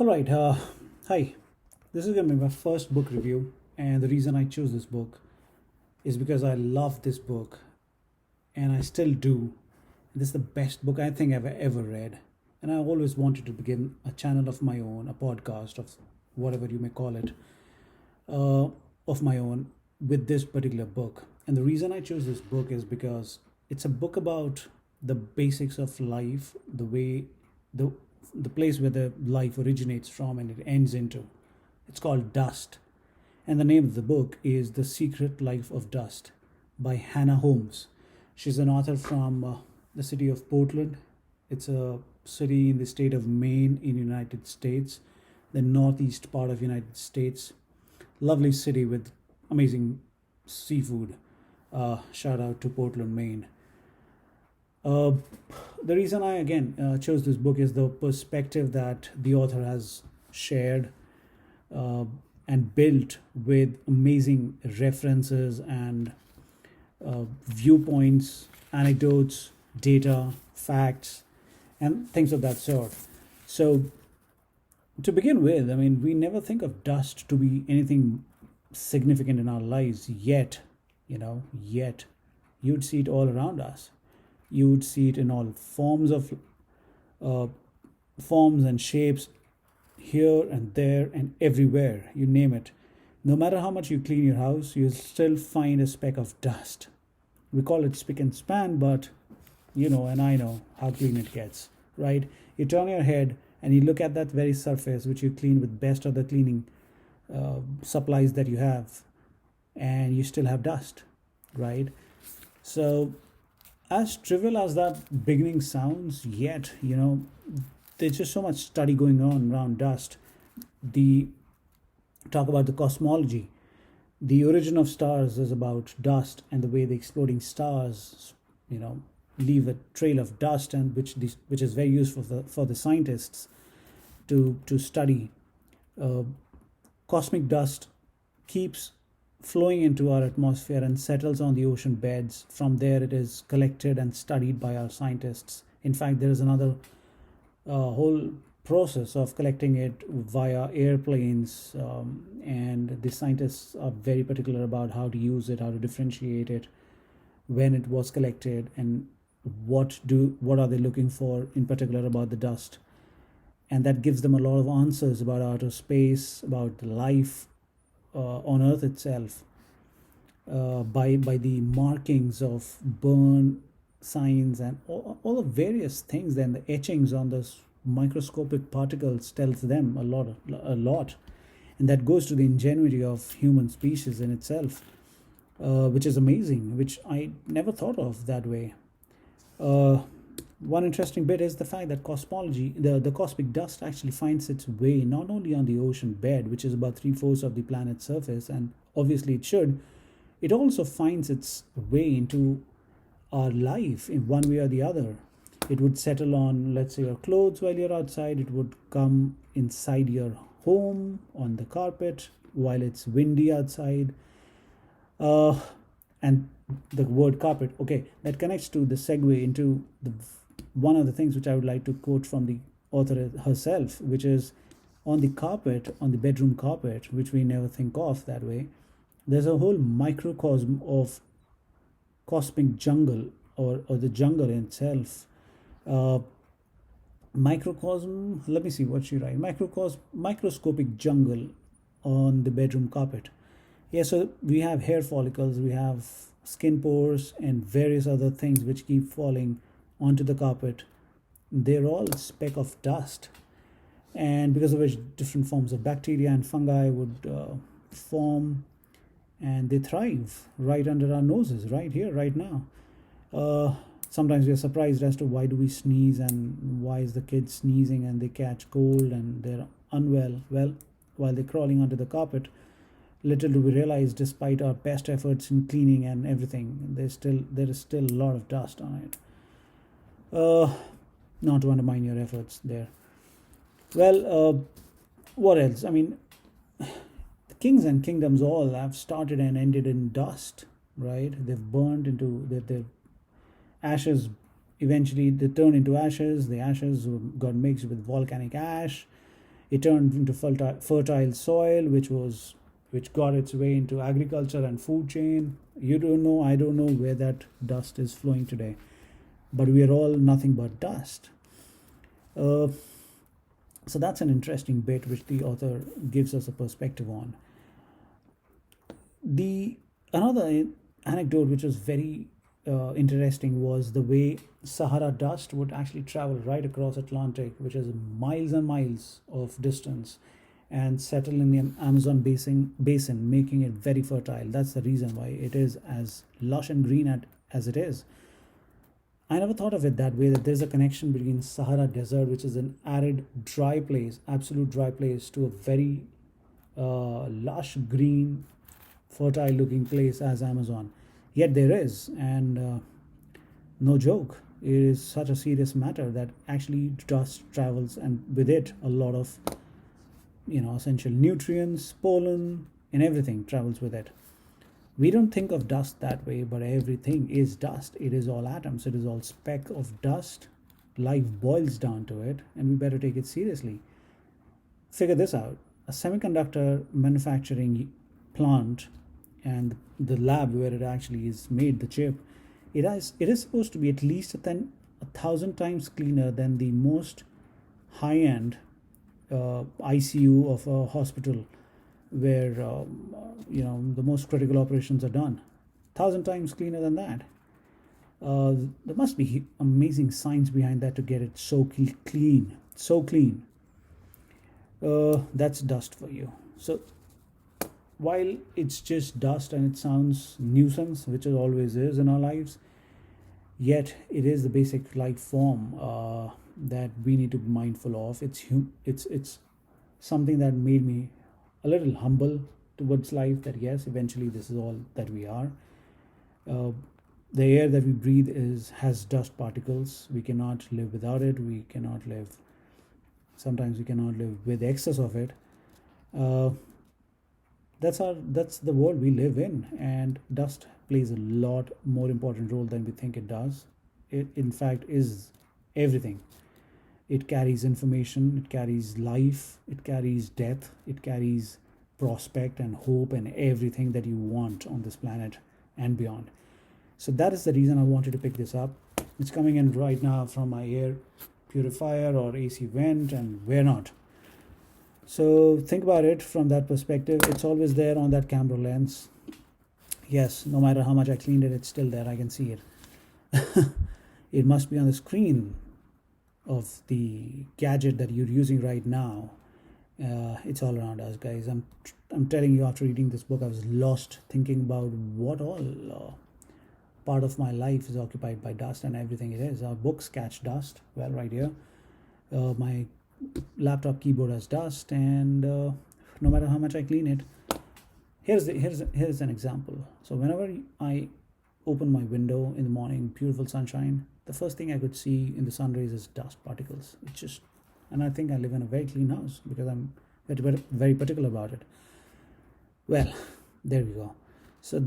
All right. Hi. This is going to be my first book review, and the reason I chose this book is because I love this book, and I still do. This is the best book I think I've ever read, and I always wanted to begin a channel of my own, a podcast of whatever you may call it, uh, of my own with this particular book. And the reason I chose this book is because it's a book about the basics of life, the the place where the life originates from and it ends into. It's called Dust, and the name of the book is The Secret Life of Dust by Hannah Holmes. She's an author from the city of Portland. It's a city in the state of Maine in United States, the northeast part of United States. Lovely city with amazing seafood. Shout out to Portland, Maine. Uh, the reason I again chose this book is the perspective that the author has shared uh, and built with amazing references and viewpoints, anecdotes, data, facts, and things of that sort. So, to begin with, I mean, we never think of dust to be anything significant in our lives, yet you'd see it all around us. You would see it in all uh, forms and shapes, here and there and everywhere, you name it. No matter how much you clean your house, you'll still find a speck of dust. We call it spick and span, but and I know how clean it gets, right? You turn your head and you look at that very surface which you clean with best of the cleaning supplies that you have, and you still have dust, right? So, as trivial as that beginning sounds, yet, there's just so much study going on around dust. The talk about the cosmology. The origin of stars is about dust and the way the exploding stars, you know, leave a trail of dust, and which is very useful for the scientists to study. Uh, Cosmic dust keeps flowing into our atmosphere and settles on the ocean beds. From there, it is collected and studied by our scientists. In fact, there is another whole process of collecting it via airplanes, and the scientists are very particular about how to use it, how to differentiate it, when it was collected, and what are they looking for in particular about the dust. And that gives them a lot of answers about outer space, about life on Earth itself, by the markings of burn signs and all the various things. Then the etchings on those microscopic particles tells them a lot, and that goes to the ingenuity of human species in itself, which is amazing, which I never thought of that way. Uh, One interesting bit is the fact that the cosmic dust actually finds its way not only on the ocean bed, which is about three-fourths of the planet's surface, and obviously it should, it also finds its way into our life in one way or the other. It would settle on, let's say, your clothes while you're outside. It would come inside your home on the carpet while it's windy outside. Uh, and the word carpet, okay, that connects to the segue into the one of the things which I would like to quote from the author herself, which is on the carpet, on the bedroom carpet, which we never think of that way. There's a whole microcosm of cosmic jungle, or the jungle itself. Uh, Microcosm, let me see what she writes. Microscopic jungle on the bedroom carpet. Yeah, so we have hair follicles, we have skin pores, and various other things which keep falling onto the carpet. They're all a speck of dust, and because of which different forms of bacteria and fungi would form, and they thrive right under our noses, right here, right now. Uh, Sometimes we are surprised as to why do we sneeze, and why is the kid sneezing and they catch cold and they're unwell. Well, while they're crawling onto the carpet, little do we realize, despite our best efforts in cleaning and everything, there is still a lot of dust on it. Uh, Not to undermine your efforts there. Well, what else? I mean, the kings and kingdoms all have started and ended in dust, right? They've burned into their ashes. Eventually, they turn into ashes. The ashes got mixed with volcanic ash. It turned into fertile soil, which got its way into agriculture and food chain. You don't know, I don't know where that dust is flowing today, but we are all nothing but dust. Uh, so that's an interesting bit which the author gives us a perspective on. The another anecdote which was very interesting was the way Sahara dust would actually travel right across Atlantic, which is miles and miles of distance, and settle in the Amazon basin, making it very fertile. That's the reason why it is as lush and green as it is. I never thought of it that way, that there's a connection between Sahara Desert, which is an arid, dry place, absolute dry place, to a very lush, green, fertile looking place as Amazon. Yet there is, and no joke, it is such a serious matter that actually dust travels, and with it, a lot of essential nutrients, pollen, and everything travels with it. We don't think of dust that way, but everything is dust. It is all atoms, it is all speck of dust. Life boils down to it, and we better take it seriously. Figure this out: a semiconductor manufacturing plant and the lab where it actually is made, the chip, it is supposed to be at least 1,000 times cleaner than the most high end ICU of a hospital where the most critical operations are done. 1,000 times cleaner than that. There must be amazing science behind that to get it so clean, so clean. That's dust for you. So while it's just dust and it sounds nuisance, which it always is in our lives, yet it is the basic life form that we need to be mindful of. It's something that made me a little humble towards life, that yes, eventually this is all that we are. uh, the air that we breathe has dust particles. We cannot live without it. We cannot live, sometimes we cannot live with excess of it. uh, that's the world we live in, and dust plays a lot more important role than we think it does. It in fact is everything. It carries information, it carries life, it carries death, it carries prospect and hope and everything that you want on this planet and beyond. So that is the reason I wanted to pick this up. It's coming in right now from my air purifier or AC vent, and where not. So think about it from that perspective. It's always there on that camera lens. Yes, no matter how much I cleaned it, it's still there. I can see it. It must be on the screen of the gadget that you're using right now. It's all around us, guys. I'm telling you, after reading this book, I was lost thinking about what all part of my life is occupied by dust, and everything it is. Our books catch dust. Well, right here, my laptop keyboard has dust, and no matter how much I clean it, here's an example. So whenever I open my window in the morning, beautiful sunshine, the first thing I could see in the sun rays is dust particles. It's just, and I think I live in a very clean house because I'm very particular about it. Well, there we go. So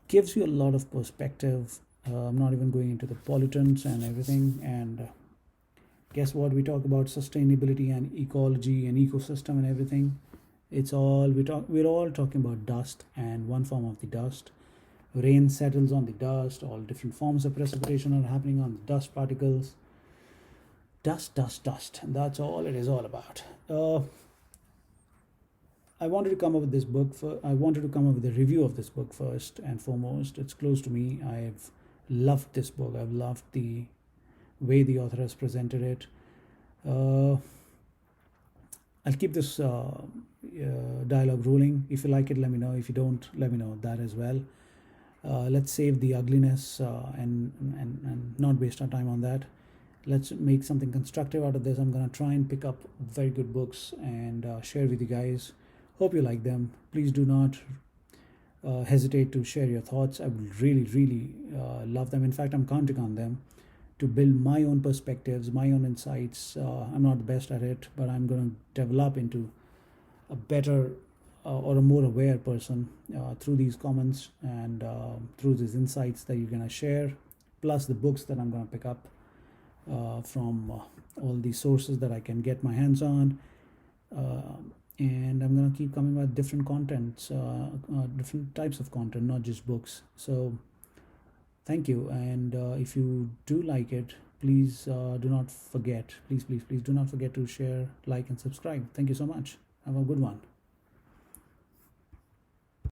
gives you a lot of perspective. I'm not even going into the pollutants and everything. And guess what? We talk about sustainability and ecology and ecosystem and everything. It's all we're all talking about dust and one form of the dust. Rain settles on the dust. All different forms of precipitation are happening on the dust particles. Dust, dust, dust. And that's all it is all about. I wanted to come up with this book. I wanted to come up with a review of this book first and foremost. It's close to me. I've loved this book. I've loved the way the author has presented it. I'll keep this dialogue rolling. If you like it, let me know. If you don't, let me know that as well. Let's save the ugliness and not waste our time on that. Let's make something constructive out of this. I'm going to try and pick up very good books and share with you guys. Hope you like them. Please do not hesitate to share your thoughts. I would really, really love them. In fact, I'm counting on them to build my own perspectives, my own insights. I'm not the best at it, but I'm going to develop into a better or a more aware person through these comments and through these insights that you're going to share, plus the books that I'm going to pick up from all the sources that I can get my hands on. And I'm gonna keep coming with different contents, different types of content, not just books. So thank you, and if you do like it, please do not forget. Please, please, please do not forget to share, like, and subscribe. Thank you so much. Have a good one.